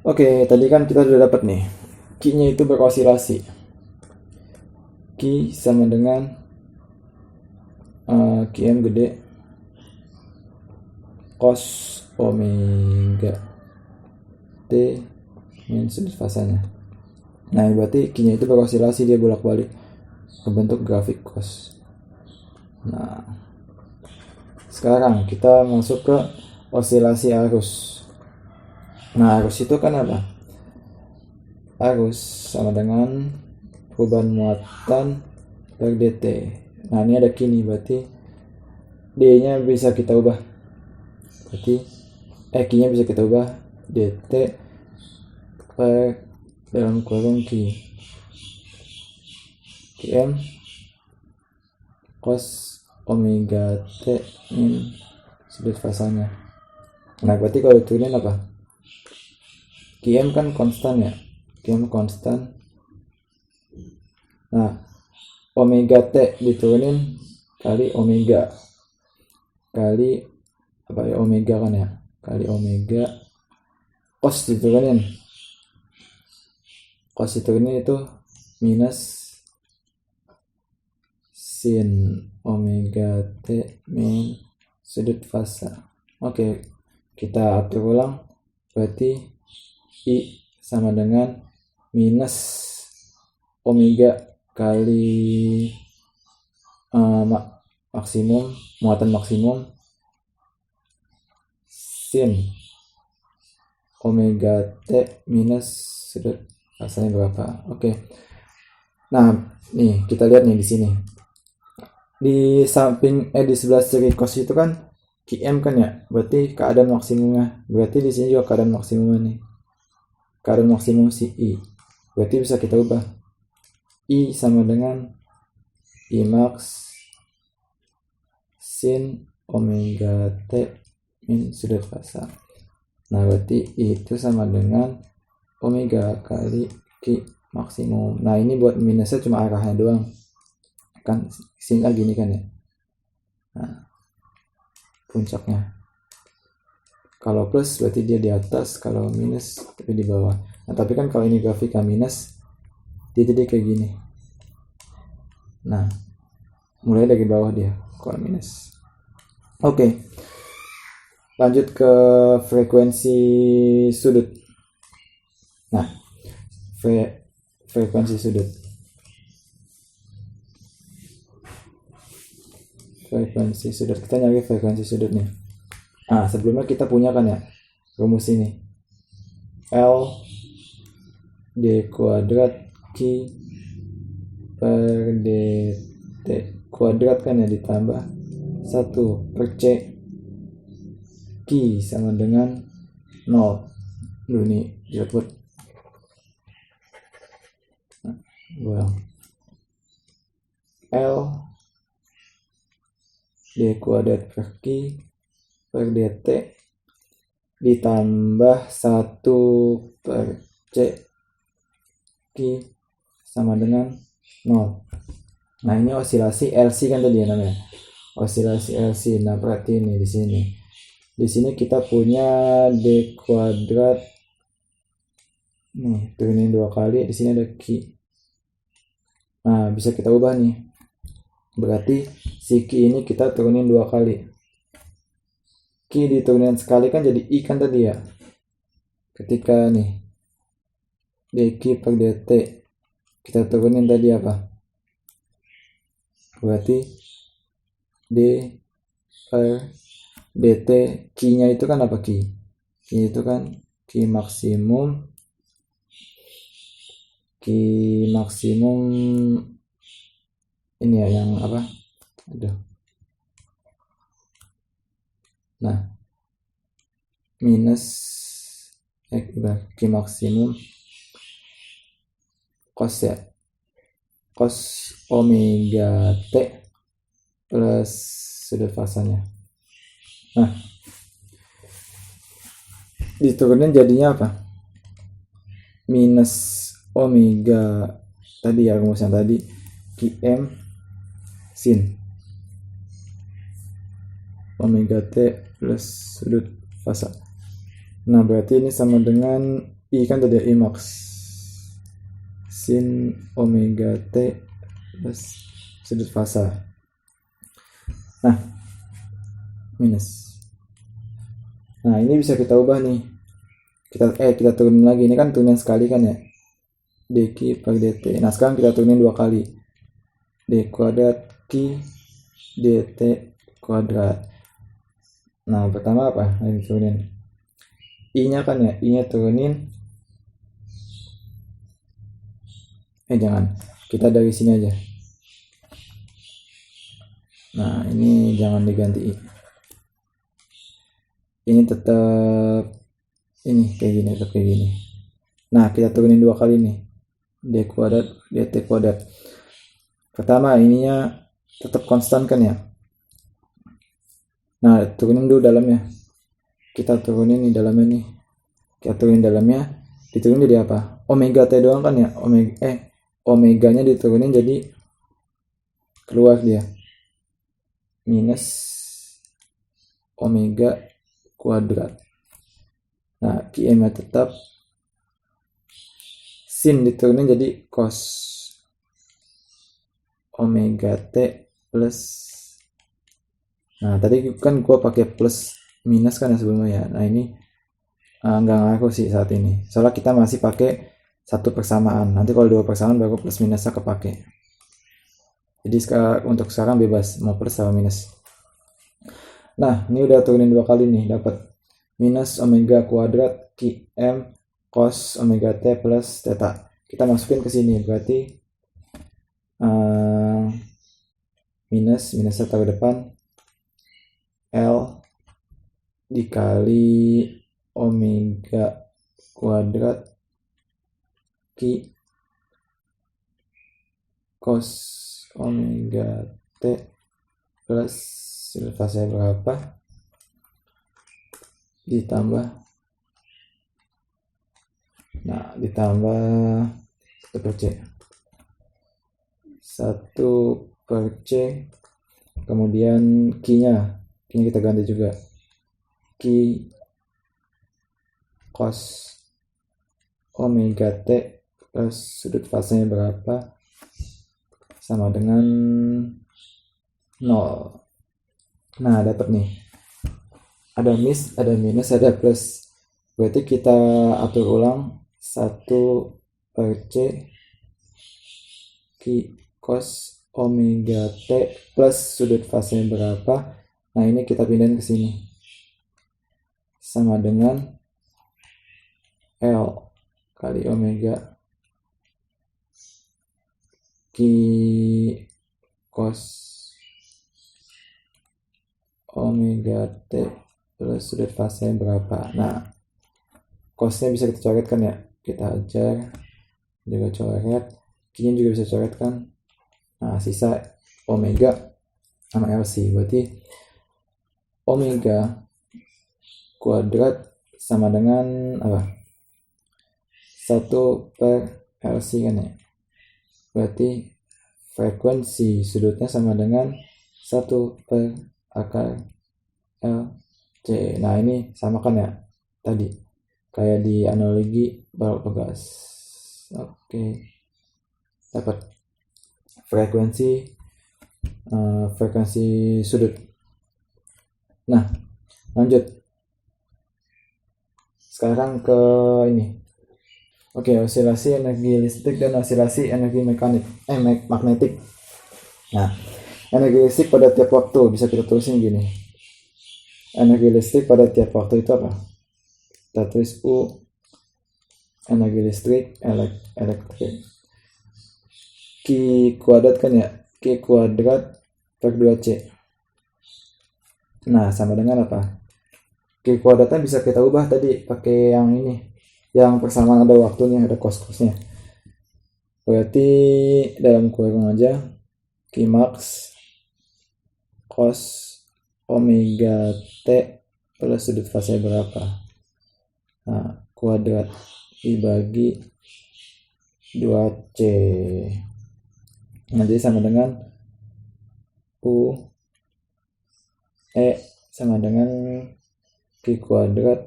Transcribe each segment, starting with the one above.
Oke, tadi kan kita udah dapat nih. Q-nya itu berosilasi. Q sama dengan Qm gede cos omega T min sudut fasanya. Nah, berarti Q-nya itu berosilasi, dia bolak-balik membentuk grafik cos. Nah, sekarang kita masuk ke osilasi arus. Nah, arus itu kan apa? Arus sama dengan perubahan muatan per dt. Nah, ini ada kini, berarti d-nya bisa kita ubah. Berarti q-nya bisa kita ubah dt per dalam kurung qm cos omega t min sudut fasanya. Nah, berarti kalau diturunin apa? Qm kan konstan ya, Qm konstan. Nah, omega t diturunin kali omega kali apa ya, omega kan ya, kali omega cos diturunin, cos diturunin itu minus sin omega t min sudut fasa. Oke, kita atur ulang. Berarti I sama dengan minus omega kali maksimum, muatan maksimum sin omega t minus sudut fasanya berapa. Oke. Nah, nih kita lihat nih di sini. Di samping di sebelah kiri cos itu kan Qm kan ya, berarti keadaan maksimumnya. Berarti di sini juga keadaan maksimumnya nih. Keadaan maksimum si I. Berarti bisa kita ubah. I sama dengan I max sin omega t min sudut fasa. Nah, berarti I itu sama dengan omega kali Q maksimum. Nah, ini buat minusnya cuma arahnya doang. Kan sini gini kan ya. Nah, puncaknya. Kalau plus berarti dia di atas, kalau minus tapi di bawah. Nah, tapi kan kalau ini grafiknya minus, dia jadi kayak gini. Nah, mulai dari bawah dia kalau minus. Oke. Lanjut ke frekuensi sudut. Nah, frekuensi sudut. Frekuensi sudut, kita nyari frekuensi sudut nih. Nah, sebelumnya kita punya kan ya rumus ini, L d kuadrat Q per dt kuadrat kan ya, ditambah 1 per C Q sama dengan 0. Dulu nih dibuat L d kuadrat per Q per dt ditambah 1 per C Q sama dengan 0. Nah, ini osilasi LC kan tadi ya namanya, osilasi LC. Nah, berarti ini di sini kita punya d kuadrat nih, turunin 2 kali, di sini ada Q. Nah, bisa kita ubah nih, berarti si Q ini kita turunin 2 kali. Q diturunin sekali kan jadi I kan tadi ya. Ketika nih dq per dt kita turunin tadi apa? Berarti d per dt, Q-nya itu kan apa? Q itu kan Q maksimum ini ya, yang apa? Nah, minus Q maksimum cos ya, cos omega t plus sudut fasanya. Nah, diturunin jadinya apa? Minus omega tadi ya, rumusnya tadi Qm sin omega t plus sudut fasa. Nah berarti ini sama dengan I kan tadi I max sin omega T plus sudut fasa. Nah minus. Nah ini bisa kita ubah nih, kita turunin lagi. Ini kan turunan sekali kan ya, dq per dt. Nah sekarang kita turunin 2 kali, d kuadrat q dt kuadrat. Nah pertama apa yang diturunin? I nya kan ya, I nya turunin, jangan, kita dari sini aja. Nah ini jangan diganti I, ini tetap ini kayak gini, tetap kayak gini. Nah kita turunin 2 kali nih, d kuadrat dt kuadrat. Pertama ininya tetap konstan kan ya. Nah turunin dulu dalamnya, kita turunin nih dalamnya nih, kita turunin dalamnya, diturunin jadi apa? Omega T doang kan ya, omeganya diturunin jadi keluar dia minus omega kuadrat. Nah Qm nya tetap, sin diturunin jadi cos omega T plus. Nah tadi kan gua pakai plus minus kan ya sebelumnya ya. Nah ini nggak ngaruh sih saat ini, soalnya kita masih pakai satu persamaan. Nanti kalau 2 persamaan baru plus minusnya kepake. Jadi untuk sekarang bebas mau plus sama minus. Nah ini udah turunin 2 kali nih, dapat minus omega kuadrat Qm cos omega T plus theta. Kita masukin ke sini, berarti minusnya taruh depan, L dikali omega kuadrat Q cos omega T plus sudut fasanya berapa ditambah, nah ditambah 1 per C, 1 per C, kemudian Q nya kita ganti juga, Q cos omega T plus sudut fasanya berapa sama dengan 0. Nah dapat nih, ada minus, ada plus. Berarti kita atur ulang, 1 per C Q cos omega T plus sudut fasanya berapa. Nah ini kita pindahin ke sini, sama dengan L kali omega Q cos omega T plus sudut fasanya berapa. Nah cosnya bisa kita coretkan ya, kita ajar juga coret, Q nya juga bisa coretkan. Nah sisa omega sama LC, berarti omega kuadrat sama dengan apa? 1 per LC kan ya, berarti frekuensi sudutnya sama dengan 1 per akar LC. Nah ini sama kan ya tadi, kayak di analogi balok pegas. Oke, dapat frekuensi sudut. Nah lanjut sekarang ke ini. Oke, osilasi energi listrik dan osilasi energi magnetik. Nah energi listrik pada tiap waktu bisa kita tulisin gini, energi listrik pada tiap waktu itu apa? Kita tulis U, energi listrik elektrik, Q kuadrat kan ya, Q kuadrat per 2C. Nah sama dengan apa? Q kuadratnya bisa kita ubah tadi pakai yang ini, yang persamaan ada waktunya, ada cos-cosnya. Berarti dalam kurung aja, Q max cos omega T plus sudut fasanya berapa. Nah kuadrat dibagi 2C, nanti sama dengan U E sama dengan Q kuadrat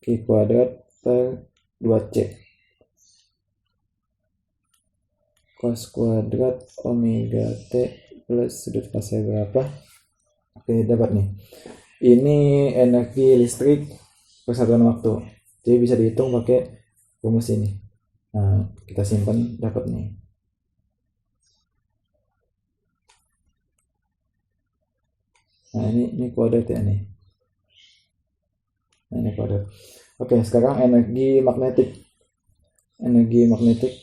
Q kuadrat per 2C. Cos kuadrat omega T plus sudut fase berapa? Oke, dapat nih. Ini energi listrik persatuan waktu. Jadi bisa dihitung pakai rumus ini. Nah, kita simpan, dapat nih. Nah, ini kuadrat ya nih. Nah, ini kuadrat. Oke, sekarang energi magnetik. Energi magnetik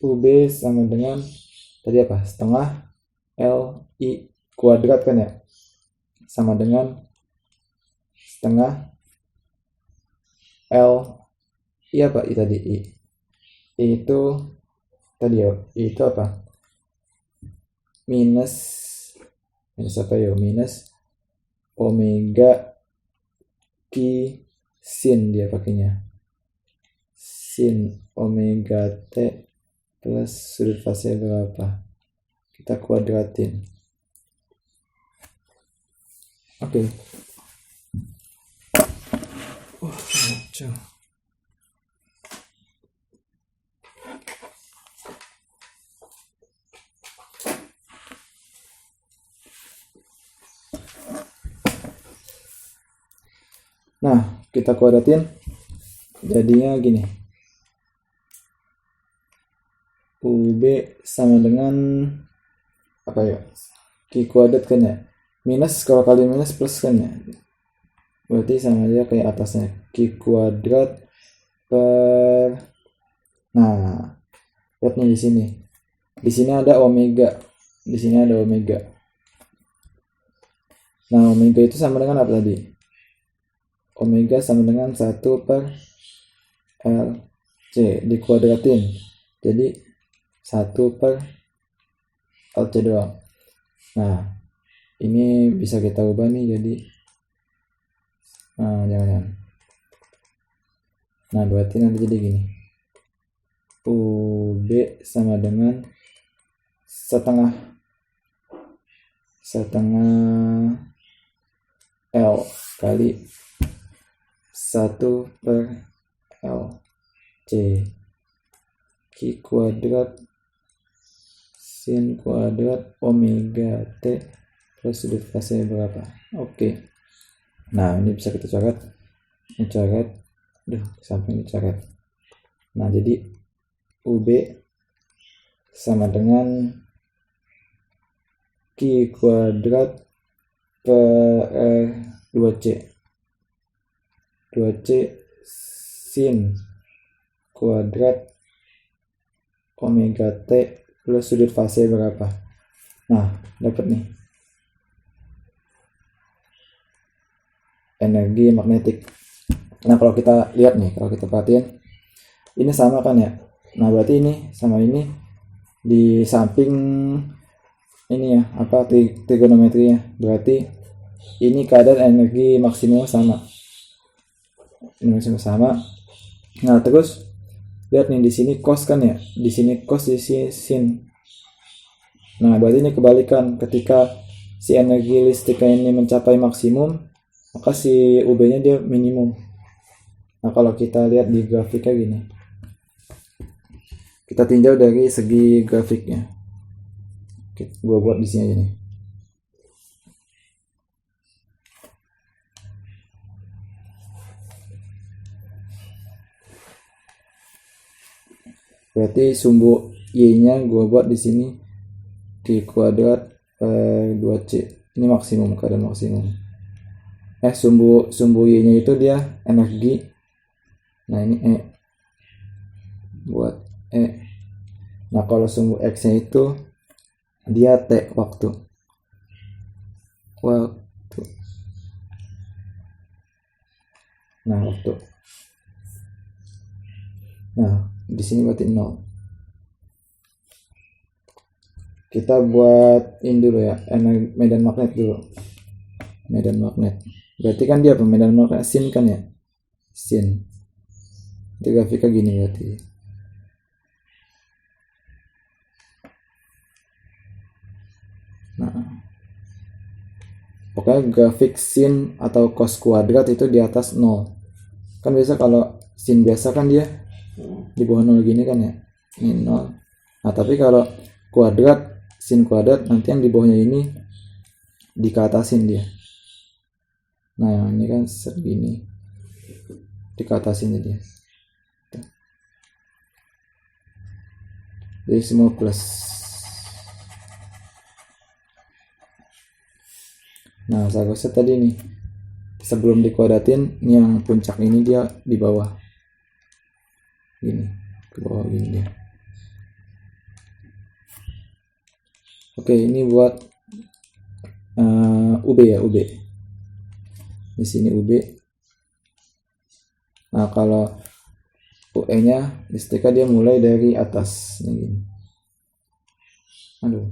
UB sama dengan tadi apa? Setengah LI kuadrat kan ya? Sama dengan setengah L I apa? I tadi I. I itu tadi ya, I itu apa? Minus apa ya? Minus omega Q sin dia pakainya. Sin omega T plus sudut fase berapa? Kita kuadratin. Oke. Kacau. Nah, kita kuadratin jadinya gini. UB sama dengan apa ya? Q kuadrat kan ya? Minus, kalau kali minus plus kan ya? Berarti sama aja kayak atasnya. Q kuadrat per, nah, lihat nih di sini. Di sini ada omega. Di sini ada omega. Nah, omega itu sama dengan apa tadi? Omega sama dengan 1 per LC dikuadratin. Jadi 1 per LC doang. Nah, ini bisa kita ubah nih jadi jangan. Nah, berarti nanti jadi gini. UB sama dengan setengah L kali 1 per LC Q kuadrat sin kuadrat omega T plus sudut fase berapa? Oke. Nah, ini bisa kita coret. Ini coret. Sampai ini coret. Nah, jadi UB sama dengan Q kuadrat per 2C 2C sin kuadrat omega T plus sudut fase berapa. Nah, dapat nih energi magnetik. Nah, kalau kita lihat nih, kalau kita perhatiin ini sama kan ya. Nah, berarti ini sama ini di samping ini ya, apa trigonometrinya. Berarti ini kadar energi maksimum sama. Ini maksimum sama. Nah, terus lihat nih di sini cos kan ya. Di sini cos, di sini sin. Nah, berarti ini kebalikan. Ketika si energi listriknya ini mencapai maksimum, maka si UB-nya dia minimum. Nah, kalau kita lihat di grafiknya gini. Kita tinjau dari segi grafiknya. Gua buat di sini aja nih. Berarti sumbu Y-nya gua buat di sini Q kuadrat per 2C. Ini maksimum, keadaan maksimum. Sumbu Y-nya itu dia energi. Nah, ini E. Buat E. Nah, kalau sumbu X-nya itu dia T, waktu. Nah, waktu. Nah, di sini berarti 0. Kita buat ini dulu ya, medan magnet dulu. Medan magnet. Berarti kan dia medan magnet sin kan ya? Sin. Itu grafiknya gini berarti. Nah, pokoknya grafik sin atau cos kuadrat itu di atas 0. Kan biasa kalau sin biasa kan dia di bawah 0 gini kan ya, ini 0. Nah tapi kalau kuadrat, sin kuadrat, nanti yang di bawahnya ini dikatasin dia. Nah yang ini kan segini, dikatasin dia. Jadi semua plus. Nah seharusnya tadi nih sebelum dikuadratin, ini yang puncak ini dia di bawah gini, ke bawah gini dia. Oke, ini buat UB ya, UB. Di sini UB. Nah kalau UE nya istiqah dia mulai dari atas ini gini. Aduh.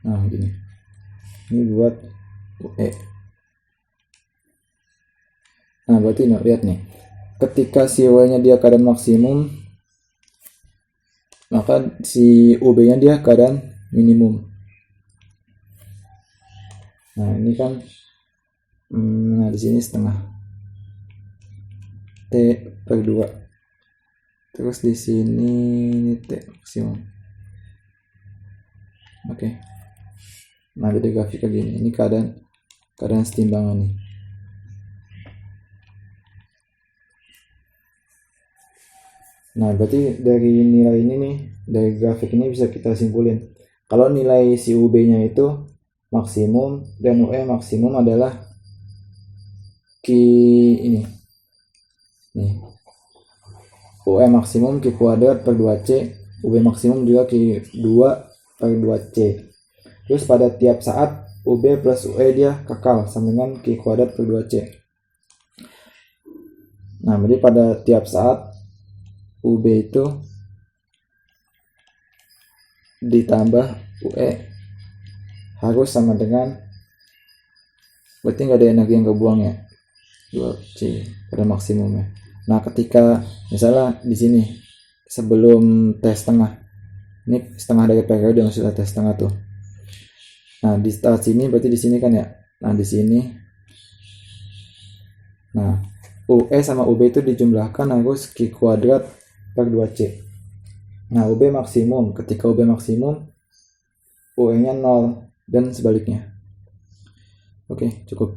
Nah gini, ini buat UE. Nah berarti lihat nih, ketika si Y nya dia keadaan maksimum, maka si UB nya dia keadaan minimum. Nah ini kan nah di sini setengah T per 2, terus di sini ini T maksimum. Oke. Nah jadi grafiknya gini, ini keadaan setimbangan nih. Nah berarti dari nilai ini nih, dari grafik ini bisa kita simpulin kalau nilai si UB nya itu maksimum dan UE maksimum adalah ini nih, UE maksimum Q kuadrat per 2C, UB maksimum juga Q2 per 2C. Terus pada tiap saat UB plus UE dia kekal sama dengan Q kuadrat per 2C. Nah jadi pada tiap saat UB itu ditambah UE harus sama dengan, berarti nggak ada energi yang kebuang ya, 2C pada maksimumnya. Nah ketika misalnya di sini sebelum T setengah, ini setengah dari periode maksudnya T setengah tuh. Nah di start sini berarti di sini kan ya. Nah di sini, nah UE sama UB itu dijumlahkan harus Q kuadrat per 2C. Nah UB maksimum, ketika UB maksimum UE nya 0 dan sebaliknya. Oke, cukup.